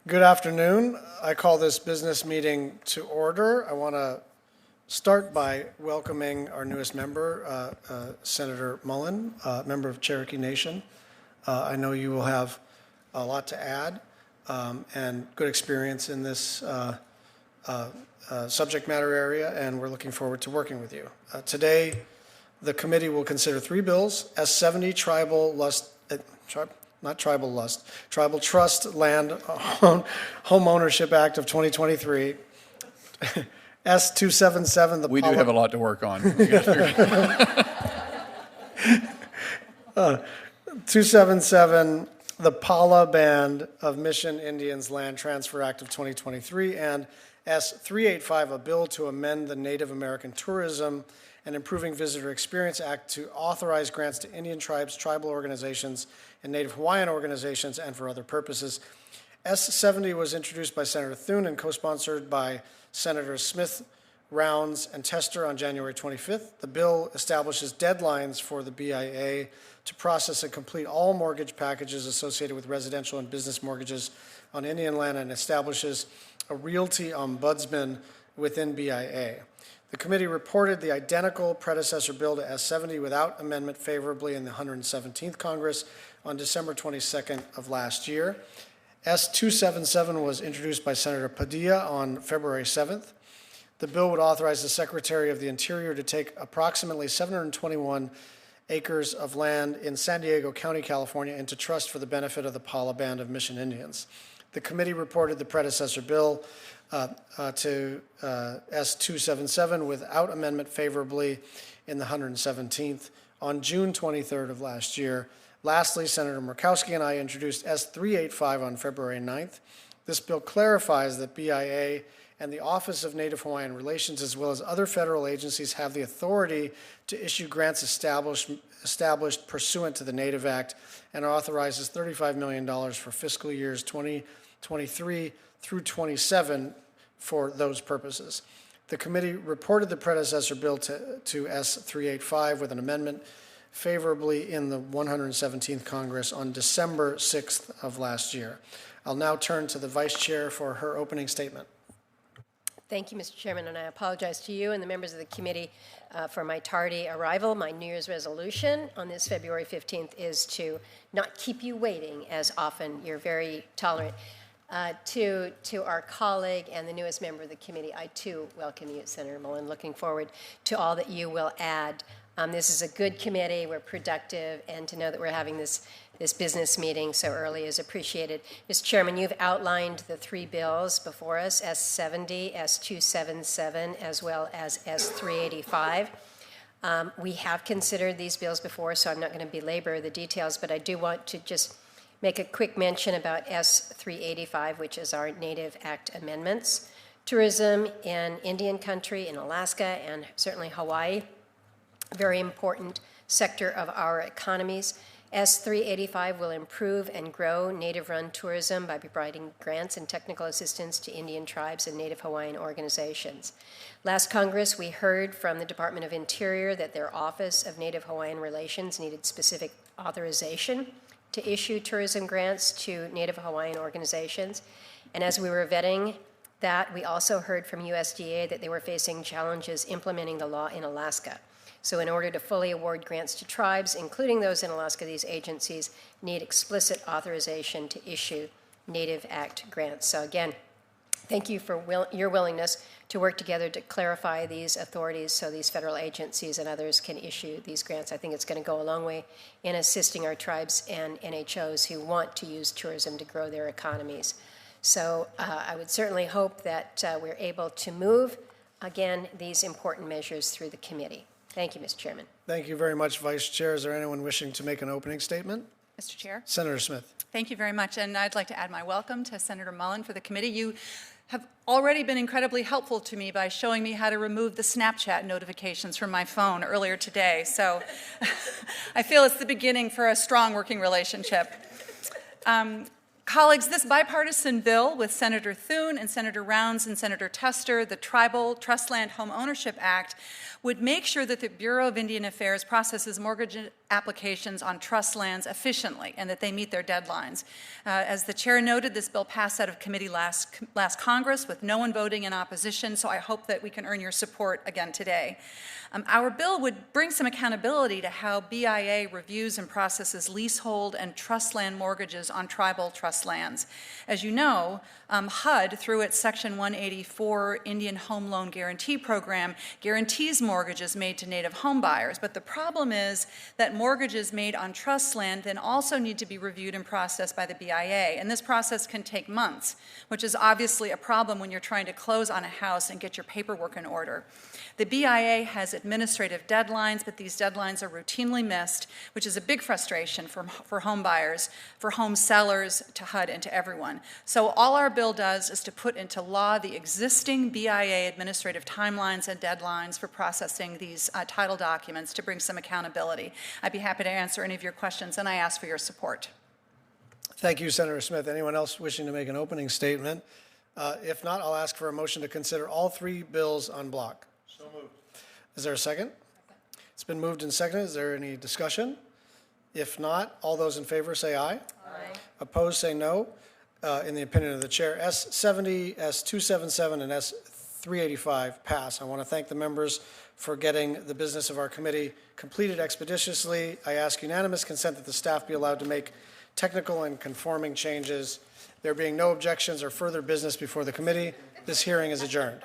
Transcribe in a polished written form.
Good afternoon. I call this business meeting to order. I want to start by welcoming our newest member, Senator Mullen, member of Cherokee Nation. I know you will have a lot to add and good experience in this subject matter area, and we're looking forward to working with you. Today, the committee will consider three bills: S70 Tribal Trust Land Homeownership Act of 2023, S277. We do have a lot to work on. 277, the Pala Band of Mission Indians Land Transfer Act of 2023, and S385, a bill to amend the Native American Tourism and Improving Visitor Experience Act to authorize grants to Indian tribes, tribal organizations, and Native Hawaiian organizations, and for other purposes. S70 was introduced by Senator Thune and co-sponsored by Senators Smith, Rounds, and Tester on January 25th. The bill establishes deadlines for the BIA to process and complete all mortgage packages associated with residential and business mortgages on Indian land and establishes a realty ombudsman within BIA. The committee reported the identical predecessor bill to S70 without amendment favorably in the 117th Congress on December 22nd of last year. S277 was introduced by Senator Padilla on February 7th. The bill would authorize the Secretary of the Interior to take approximately 721 acres of land in San Diego County, California, into trust for the benefit of the Pala Band of Mission Indians. The committee reported the predecessor bill to S277 without amendment favorably in the 117th on June 23rd of last year. Lastly, Senator Murkowski and I introduced S385 on February 9th. This bill clarifies that BIA and the Office of Native Hawaiian Relations, as well as other federal agencies, have the authority to issue grants established pursuant to the Native Act, and authorizes $35 million for fiscal years 2023 through 27 for those purposes. The committee reported the predecessor bill to S385 with an amendment favorably in the 117th Congress on December 6th of last year. I'll now turn to the Vice Chair for her opening statement. Thank you, Mr. Chairman, and I apologize to you and the members of the committee for my tardy arrival. My New Year's resolution on this February 15th is to not keep you waiting as often. You're very tolerant. To our colleague and the newest member of the committee, I too welcome you, Senator Mullen. Looking forward to all that you will add. This is a good committee. We're productive, and to know that we're having this business meeting so early is appreciated. Mr. Chairman, you've outlined the three bills before us, S70, S277, as well as S385. We have considered these bills before, so I'm not going to belabor the details, but I do want to just make a quick mention about S385, which is our Native Act amendments. Tourism in Indian country, in Alaska, and certainly Hawaii, very important sector of our economies. S385 will improve and grow Native-run tourism by providing grants and technical assistance to Indian tribes and Native Hawaiian organizations. Last Congress, we heard from the Department of Interior that their Office of Native Hawaiian Relations needed specific authorization to issue tourism grants to Native Hawaiian organizations. And as we were vetting that, we also heard from USDA that they were facing challenges implementing the law in Alaska. So in order to fully award grants to tribes, including those in Alaska, these agencies need explicit authorization to issue Native Act grants. So again, thank you for your willingness to work together to clarify these authorities so these federal agencies and others can issue these grants. I think it's going to go a long way in assisting our tribes and NHOs who want to use tourism to grow their economies. So I would certainly hope that we're able to move, again, these important measures through the committee. Thank you, Mr. Chairman. Thank you very much, Vice Chair. Is there anyone wishing to make an opening statement? Mr. Chair. Senator Smith. Thank you very much. And I'd like to add my welcome to Senator Mullen for the committee. You have already been incredibly helpful to me by showing me how to remove the Snapchat notifications from my phone earlier today. So I feel it's the beginning for a strong working relationship. Colleagues, this bipartisan bill with Senator Thune and Senator Rounds and Senator Tester, the Tribal Trust Land Homeownership Act, would make sure that the Bureau of Indian Affairs processes mortgage applications on trust lands efficiently and that they meet their deadlines. As the chair noted, this bill passed out of committee last Congress with no one voting in opposition, so I hope that we can earn your support again today. Our bill would bring some accountability to how BIA reviews and processes leasehold and trust land mortgages on tribal trust lands. As you know, HUD, through its Section 184 Indian Home Loan Guarantee Program, guarantees mortgages made to Native home buyers. But the problem is that mortgages made on trust land then also need to be reviewed and processed by the BIA. And this process can take months, which is obviously a problem when you're trying to close on a house and get your paperwork in order. The BIA has administrative deadlines, but these deadlines are routinely missed, which is a big frustration for home buyers, for home sellers, to HUD, and to everyone. So all our bill does is to put into law the existing BIA administrative timelines and deadlines for processing these title documents to bring some accountability. I'd be happy to answer any of your questions, and I ask for your support. Thank you, Senator Smith. Anyone else wishing to make an opening statement? If not, I'll ask for a motion to consider all three bills en bloc. So moved. Is there a second? It's been moved and seconded. Is there any discussion? If not, all those in favor say aye. Aye. Opposed say no. In the opinion of the chair, S70, S277, and S385 pass. I want to thank the members for getting the business of our committee completed expeditiously. I ask unanimous consent that the staff be allowed to make technical and conforming changes. There being no objections or further business before the committee, this hearing is adjourned.